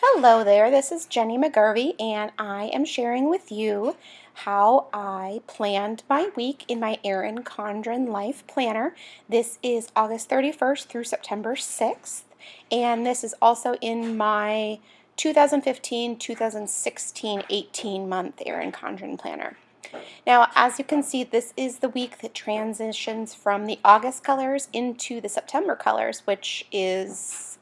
Hello there, this is Jenny McGarvey, and I am sharing with you how I planned my week in my Erin Condren Life Planner. This is August 31st through September 6th, and this is also in my 2015, 2016, 18-month Erin Condren Planner. Now, as you can see, this is the week that transitions from the August colors into the September colors, which is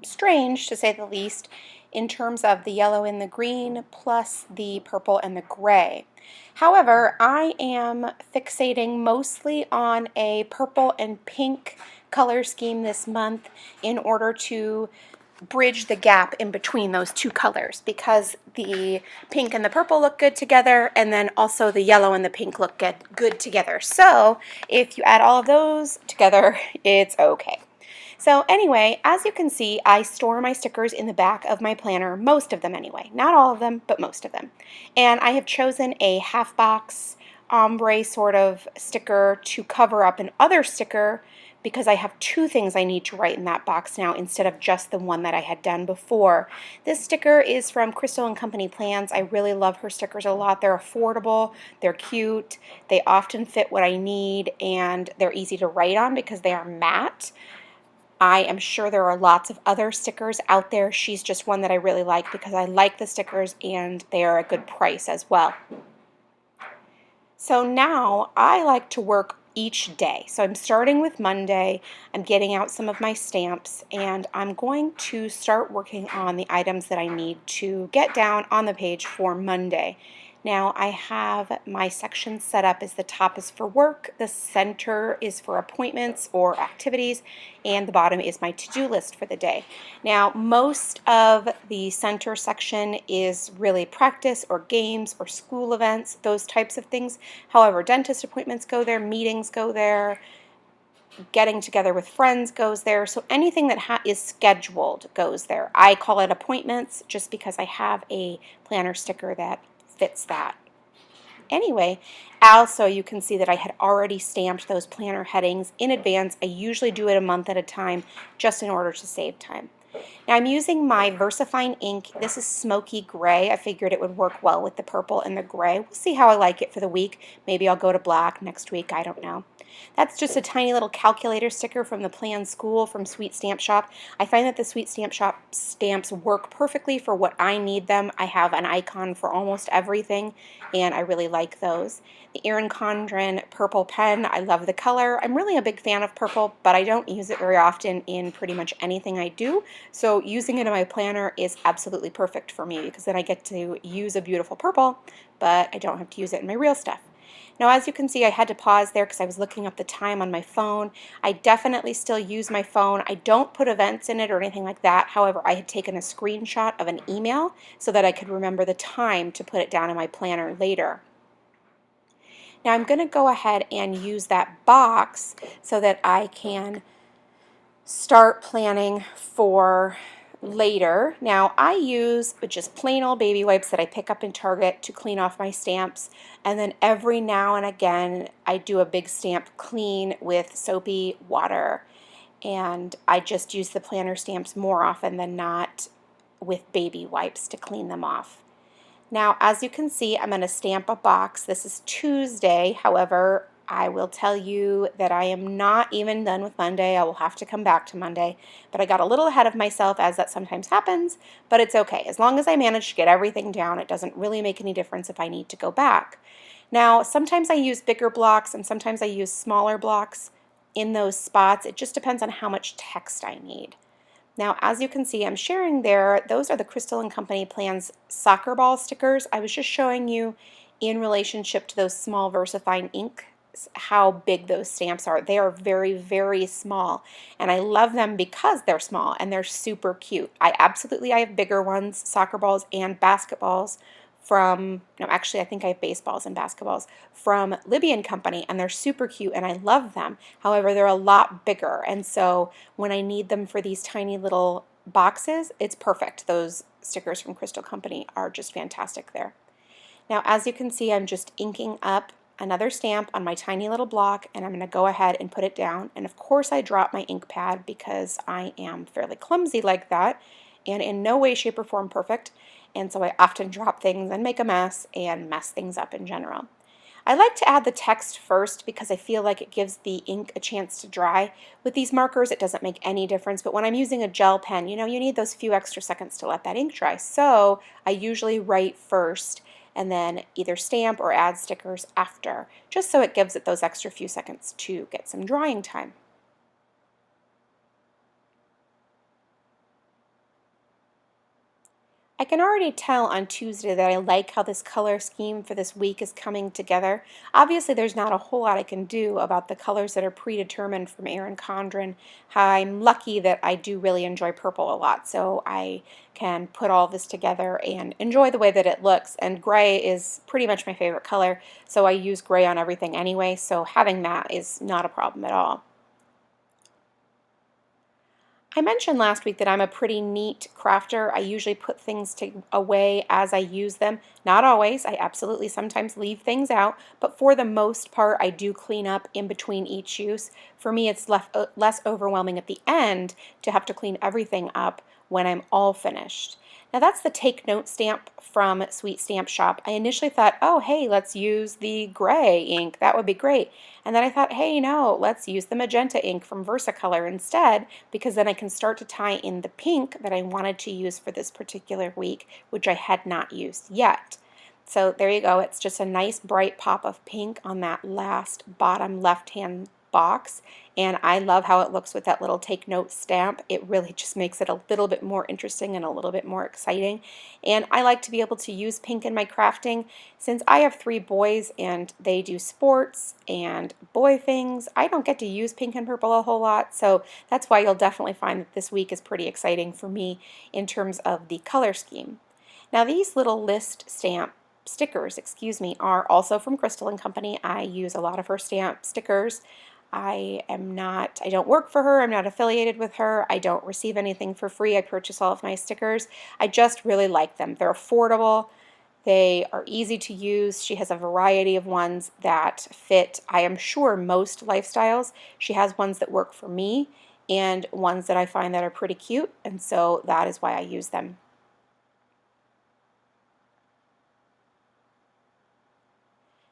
strange to say the least in terms of the yellow and the green plus the purple and the gray. However, I am fixating mostly on a purple and pink color scheme this month in order to bridge the gap in between those two colors, because the pink and the purple look good together, and then also the yellow and the pink look good together. So if you add all of those together, it's okay. So anyway, as you can see, I store my stickers in the back of my planner, most of them anyway. Not all of them, but most of them. And I have chosen a half box ombre sort of sticker to cover up an other sticker because I have two things I need to write in that box now instead of just the one that I had done before. This sticker is from Crystal & Company Plans. I really love her stickers a lot. They're affordable, they're cute, they often fit what I need, and they're easy to write on because they are matte. I am sure there are lots of other stickers out there. She's just one that I really like because I like the stickers and they are a good price as well. So now I like to work each day. So I'm starting with Monday. I'm getting out some of my stamps, and I'm going to start working on the items that I need to get down on the page for Monday. Now I have my section set up as the top is for work, the center is for appointments or activities, and the bottom is my to-do list for the day. Now most of the center section is really practice or games or school events, those types of things. However, dentist appointments go there, meetings go there, getting together with friends goes there, so anything that is scheduled goes there. I call it appointments just because I have a planner sticker that fits that. Anyway, also you can see that I had already stamped those planner headings in advance. I usually do it a month at a time just in order to save time. Now I'm using my VersaFine ink. This is smoky gray. I figured it would work well with the purple and the gray. We'll see how I like it for the week. Maybe I'll go to black next week. I don't know. That's just a tiny little calculator sticker from the Plan School from Sweet Stamp Shop. I find that the Sweet Stamp Shop stamps work perfectly for what I need them. I have an icon for almost everything, and I really like those. The Erin Condren purple pen, I love the color. I'm really a big fan of purple, but I don't use it very often in pretty much anything I do, so using it in my planner is absolutely perfect for me because then I get to use a beautiful purple, but I don't have to use it in my real stuff. Now, as you can see, I had to pause there because I was looking up the time on my phone. I definitely still use my phone. I don't put events in it or anything like that. However, I had taken a screenshot of an email so that I could remember the time to put it down in my planner later. Now, I'm going to go ahead and use that box so that I can start planning for later. Now I use just plain old baby wipes that I pick up in Target to clean off my stamps, and then every now and again I do a big stamp clean with soapy water, and I just use the planner stamps more often than not with baby wipes to clean them off. Now as you can see, I'm going to stamp a box. This is Tuesday, however I will tell you that I am not even done with Monday. I will have to come back to Monday, but I got a little ahead of myself, as that sometimes happens, but it's okay. As long as I manage to get everything down, it doesn't really make any difference if I need to go back. Now, sometimes I use bigger blocks and sometimes I use smaller blocks in those spots. It just depends on how much text I need. Now, as you can see, I'm sharing there, those are the Crystal & Company Plans soccer ball stickers. I was just showing you in relationship to those small VersaFine ink how big those stamps are. They are very, very small, and I love them because they're small and they're super cute. I have bigger ones, soccer balls and basketballs from, no, actually I think I have baseballs and basketballs from Libbie Company, and they're super cute and I love them. However, they're a lot bigger, and so when I need them for these tiny little boxes, it's perfect. Those stickers from Crystal Company are just fantastic there. Now, as you can see, I'm just inking up another stamp on my tiny little block, and I'm going to go ahead and put it down. And of course I drop my ink pad because I am fairly clumsy like that, and in no way, shape, or form perfect, and so I often drop things and make a mess and mess things up in general. I like to add the text first because I feel like it gives the ink a chance to dry. With these markers, it doesn't make any difference, but when I'm using a gel pen, you need those few extra seconds to let that ink dry. So I usually write first and then either stamp or add stickers after, just so it gives it those extra few seconds to get some drying time. I can already tell on Tuesday that I like how this color scheme for this week is coming together. Obviously, there's not a whole lot I can do about the colors that are predetermined from Erin Condren. I'm lucky that I do really enjoy purple a lot, so I can put all this together and enjoy the way that it looks. And gray is pretty much my favorite color, so I use gray on everything anyway, so having that is not a problem at all. I mentioned last week that I'm a pretty neat crafter. I usually put things away as I use them. Not always. I absolutely sometimes leave things out, but for the most part, I do clean up in between each use. For me, it's less overwhelming at the end to have to clean everything up when I'm all finished. Now that's the Take Note stamp from Sweet Stamp Shop. I initially thought, oh, hey, let's use the gray ink. That would be great. And then I thought, hey, no, let's use the magenta ink from Versacolor instead, because then I can start to tie in the pink that I wanted to use for this particular week, which I had not used yet. So there you go. It's just a nice bright pop of pink on that last bottom left-hand box, and I love how it looks with that little Take Note stamp. It really just makes it a little bit more interesting and a little bit more exciting. And I like to be able to use pink in my crafting. Since I have 3 boys and they do sports and boy things, I don't get to use pink and purple a whole lot, so that's why you'll definitely find that this week is pretty exciting for me in terms of the color scheme. Now these little list stamp stickers, are also from Crystal and Company. I use a lot of her stamp stickers. I don't work for her, I'm not affiliated with her, I don't receive anything for free, I purchase all of my stickers. I just really like them. They're affordable, they are easy to use. She has a variety of ones that fit, I am sure, most lifestyles. She has ones that work for me and ones that I find that are pretty cute, and so that is why I use them.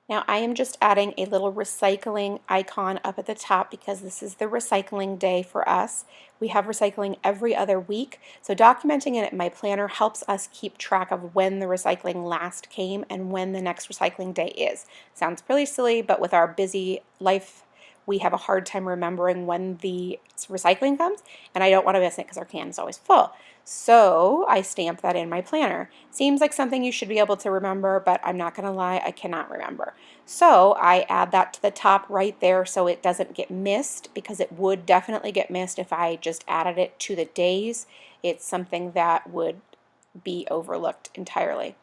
Now I am just adding a little recycling icon up at the top because this is the recycling day for us. We have recycling every other week, so documenting it in my planner helps us keep track of when the recycling last came and when the next recycling day is. Sounds pretty silly, but with our busy life, we have a hard time remembering when the recycling comes, and I don't want to miss it because our can is always full. So I stamp that in my planner. Seems like something you should be able to remember, but I'm not going to lie, I cannot remember. So I add that to the top right there so it doesn't get missed, because it would definitely get missed if I just added it to the days. It's something that would be overlooked entirely.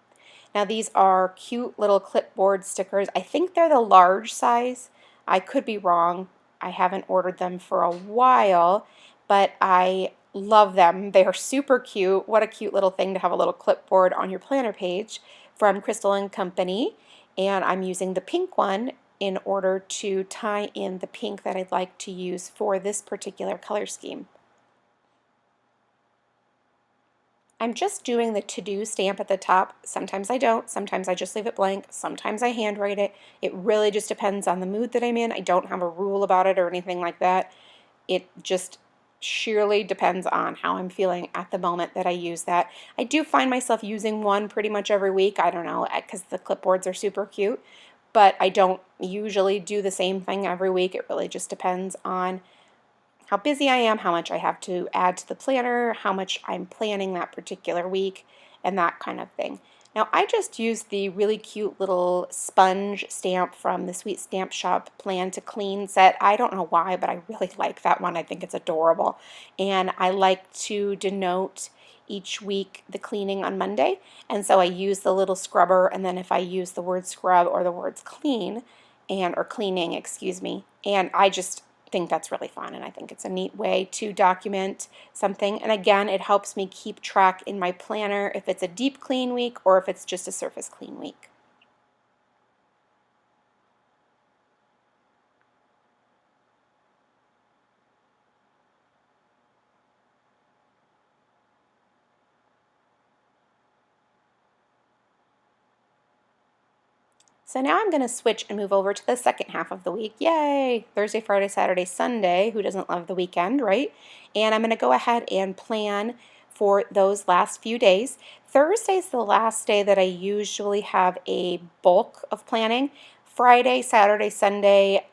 Now these are cute little clipboard stickers. I think they're the large size. I could be wrong. I haven't ordered them for a while, but I love them. They are super cute. What a cute little thing to have a little clipboard on your planner page from Crystal and Company. And I'm using the pink one in order to tie in the pink that I'd like to use for this particular color scheme. I'm just doing the to-do stamp at the top. Sometimes I don't, sometimes I just leave it blank, sometimes I handwrite it. It really just depends on the mood that I'm in. I don't have a rule about it or anything like that. It just sheerly depends on how I'm feeling at the moment that I use that. I do find myself using one pretty much every week. I don't know, because the clipboards are super cute, but I don't usually do the same thing every week. It really just depends on how busy I am, how much I have to add to the planner, how much I'm planning that particular week, and that kind of thing. Now I just used the really cute little sponge stamp from the Sweet Stamp Shop Plan to Clean set. I don't know why, but I really like that one. I think it's adorable. And I like to denote each week the cleaning on Monday. And so I use the little scrubber, and then if I use the word scrub or the words clean, or cleaning, excuse me, and I just think that's really fun, and I think it's a neat way to document something. And again, it helps me keep track in my planner if it's a deep clean week or if it's just a surface clean week. So now I'm going to switch and move over to the second half of the week. Yay! Thursday, Friday, Saturday, Sunday. Who doesn't love the weekend, right? And I'm going to go ahead and plan for those last few days. Thursday is the last day that I usually have a bulk of planning. Friday, Saturday, Sunday,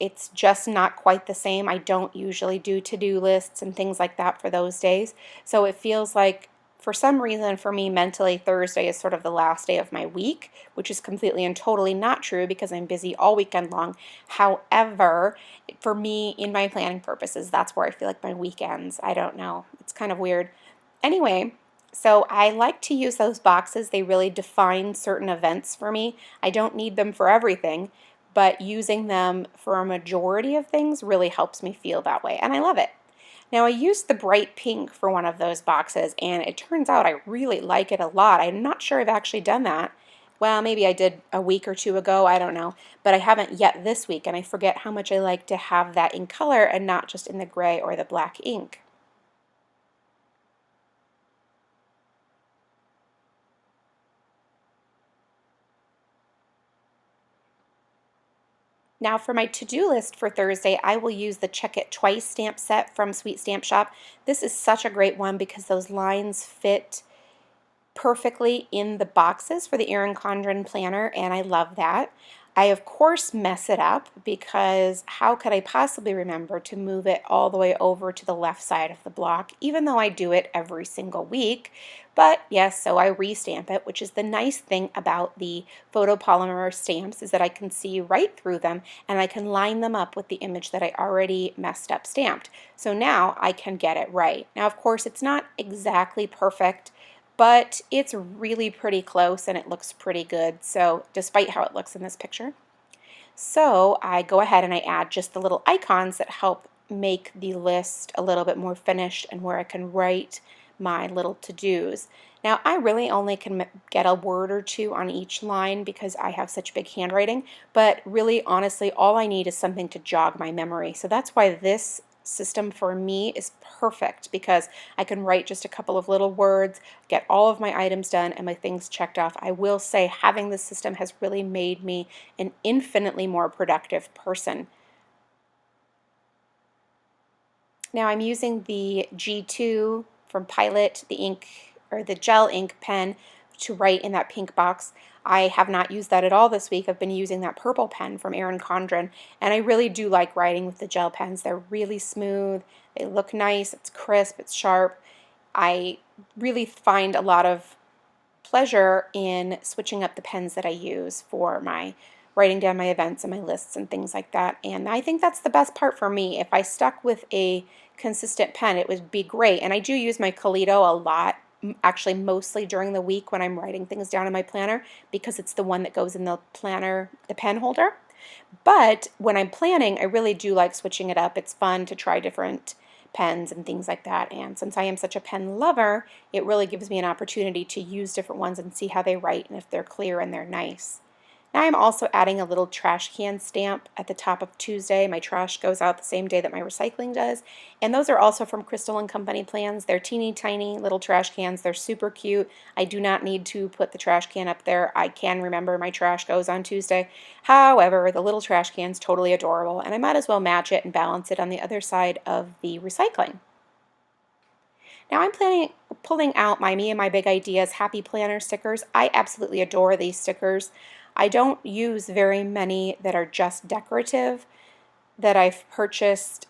it's just not quite the same. I don't usually do to-do lists and things like that for those days. So it feels like, for some reason, for me mentally, Thursday is sort of the last day of my week, which is completely and totally not true because I'm busy all weekend long. However, for me, in my planning purposes, that's where I feel like my weekends. I don't know. It's kind of weird. Anyway, so I like to use those boxes. They really define certain events for me. I don't need them for everything, but using them for a majority of things really helps me feel that way, and I love it. Now, I used the bright pink for one of those boxes, and it turns out I really like it a lot. I'm not sure I've actually done that. Well, maybe I did a week or two ago, I don't know, but I haven't yet this week, and I forget how much I like to have that in color and not just in the gray or the black ink. Now for my to-do list for Thursday, I will use the Check It Twice stamp set from Sweet Stamp Shop. This is such a great one because those lines fit perfectly in the boxes for the Erin Condren Planner, and I love that. I, of course, mess it up because how could I possibly remember to move it all the way over to the left side of the block, even though I do it every single week. But yes, so I restamp it, which is the nice thing about the photopolymer stamps is that I can see right through them and I can line them up with the image that I already messed up stamped. So now I can get it right. Now, of course, it's not exactly perfect, but it's really pretty close and it looks pretty good, so despite how it looks in this picture. So I go ahead and I add just the little icons that help make the list a little bit more finished and where I can write my little to-dos. Now I really only can get a word or two on each line because I have such big handwriting, but really honestly all I need is something to jog my memory. So that's why this system for me is perfect because I can write just a couple of little words, get all of my items done, and my things checked off. I will say having this system has really made me an infinitely more productive person. Now I'm using the G2 from Pilot, the ink or the gel ink pen to write in that pink box. I have not used that at all this week. I've been using that purple pen from Erin Condren, and I really do like writing with the gel pens. They're really smooth, they look nice, it's crisp, it's sharp. I really find a lot of pleasure in switching up the pens that I use for my writing down my events and my lists and things like that. And I think that's the best part for me. If I stuck with a consistent pen, it would be great. And I do use my Kaleido a lot, actually mostly during the week when I'm writing things down in my planner because it's the one that goes in the planner, the pen holder. But when I'm planning, I really do like switching it up. It's fun to try different pens and things like that. And since I am such a pen lover, it really gives me an opportunity to use different ones and see how they write and if they're clear and they're nice. Now I'm also adding a little trash can stamp at the top of Tuesday. My trash goes out the same day that my recycling does. And those are also from Crystal and Company plans. They're teeny tiny little trash cans. They're super cute. I do not need to put the trash can up there. I can remember my trash goes on Tuesday. However, the little trash can's totally adorable, and I might as well match it and balance it on the other side of the recycling. Now I'm pulling out my Me and My Big Ideas Happy Planner stickers. I absolutely adore these stickers. I don't use very many that are just decorative that I've purchased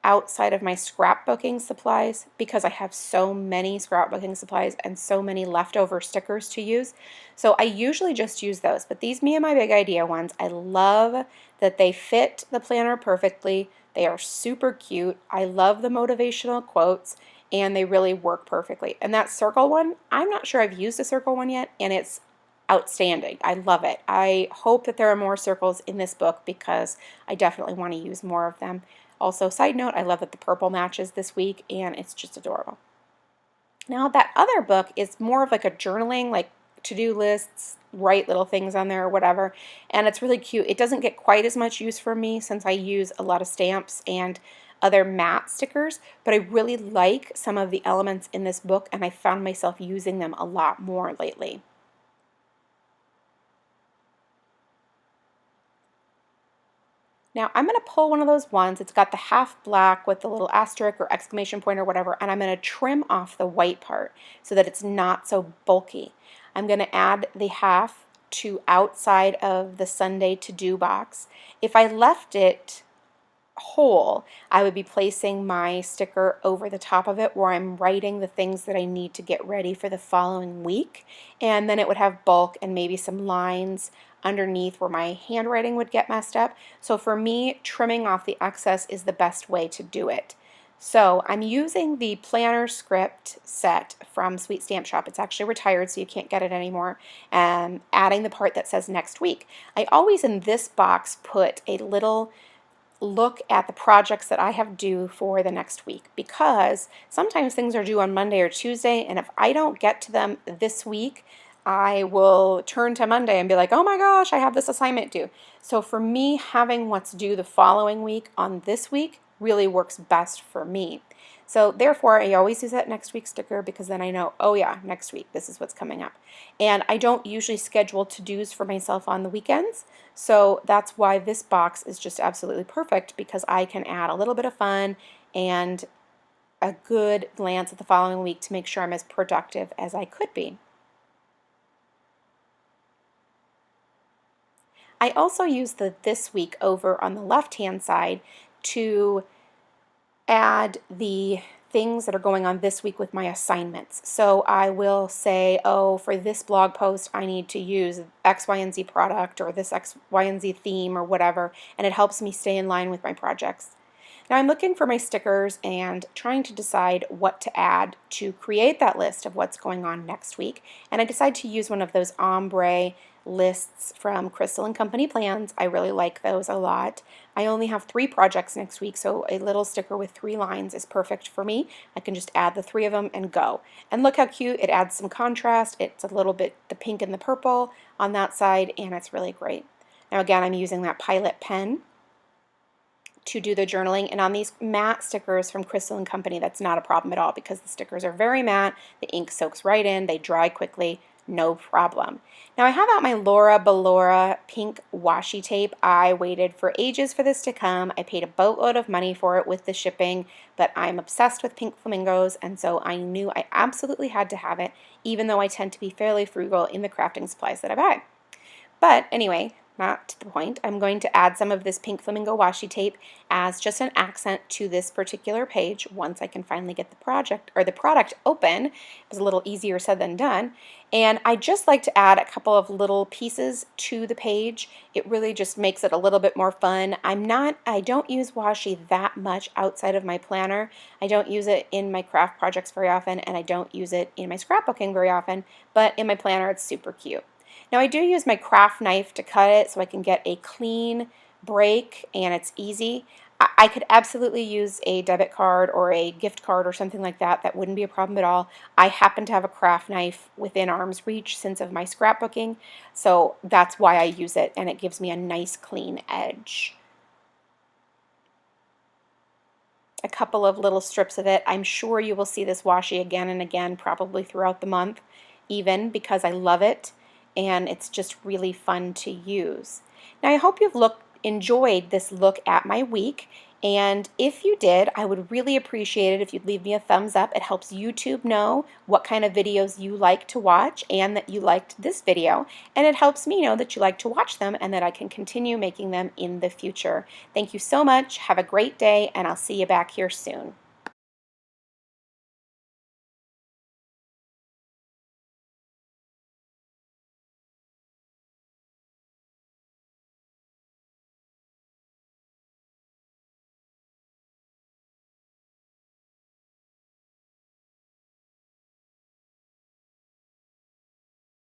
outside of my scrapbooking supplies because I have so many scrapbooking supplies and so many leftover stickers to use. So I usually just use those, but these Me and My Big Idea ones, I love that they fit the planner perfectly. They are super cute. I love the motivational quotes and they really work perfectly. And that circle one, I'm not sure I've used a circle one yet, and it's outstanding. I love it. I hope that there are more circles in this book because I definitely want to use more of them. Also, side note, I love that the purple matches this week and it's just adorable. Now that other book is more of like a journaling, like to-do lists, write little things on there or whatever, and it's really cute. It doesn't get quite as much use from me since I use a lot of stamps and other matte stickers, but I really like some of the elements in this book and I found myself using them a lot more lately. Now I'm going to pull one of those ones. It's got the half black with the little asterisk or exclamation point or whatever, and I'm going to trim off the white part so that it's not so bulky. I'm going to add the half to outside of the Sunday to-do box. If I left it whole, I would be placing my sticker over the top of it where I'm writing the things that I need to get ready for the following week, and then it would have bulk and maybe some lines underneath where my handwriting would get messed up. So for me, trimming off the excess is the best way to do it. So I'm using the planner script set from Sweet Stamp Shop. It's actually retired, so you can't get it anymore. And adding the part that says next week. I always in this box put a little look at the projects that I have due for the next week, because sometimes things are due on Monday or Tuesday, and if I don't get to them this week, I will turn to Monday and be like, oh my gosh, I have this assignment due. So for me, having what's due the following week on this week really works best for me. So therefore, I always use that next week sticker, because then I know, oh yeah, next week, this is what's coming up. And I don't usually schedule to-dos for myself on the weekends, so that's why this box is just absolutely perfect, because I can add a little bit of fun and a good glance at the following week to make sure I'm as productive as I could be. I also use the this week over on the left-hand side to add the things that are going on this week with my assignments. So I will say, oh, for this blog post, I need to use X, Y, and Z product, or this X, Y, and Z theme, or whatever, and it helps me stay in line with my projects. Now I'm looking for my stickers and trying to decide what to add to create that list of what's going on next week. And I decided to use one of those ombre lists from Crystal & Company plans. I really like those a lot. I only have 3 projects next week, so a little sticker with 3 lines is perfect for me. I can just add the 3 of them and go. And look how cute, it adds some contrast. It's a little bit the pink and the purple on that side, and it's really great. Now again, I'm using that Pilot pen to do the journaling, and on these matte stickers from Crystal & Company, that's not a problem at all, because the stickers are very matte, the ink soaks right in, they dry quickly, no problem. Now I have out my Laura Bellora pink washi tape. I waited for ages for this to come. I paid a boatload of money for it with the shipping, but I'm obsessed with pink flamingos, and so I knew I absolutely had to have it, even though I tend to be fairly frugal in the crafting supplies that I buy. But anyway, not to the point. I'm going to add some of this pink flamingo washi tape as just an accent to this particular page once I can finally get the project or the product open. It was a little easier said than done. And I just like to add a couple of little pieces to the page. It really just makes it a little bit more fun. I don't use washi that much outside of my planner. I don't use it in my craft projects very often, and I don't use it in my scrapbooking very often, but in my planner it's super cute. Now I do use my craft knife to cut it so I can get a clean break and it's easy. I could absolutely use a debit card or a gift card or something like that. That wouldn't be a problem at all. I happen to have a craft knife within arm's reach since of my scrapbooking, so that's why I use it, and it gives me a nice clean edge. A couple of little strips of it. I'm sure you will see this washi again and again, probably throughout the month, even because I love it. And it's just really fun to use. Now I hope you've enjoyed this look at my week, and if you did, I would really appreciate it if you'd leave me a thumbs up. It helps YouTube know what kind of videos you like to watch and that you liked this video, and it helps me know that you like to watch them and that I can continue making them in the future. Thank you so much. Have a great day, and I'll see you back here soon.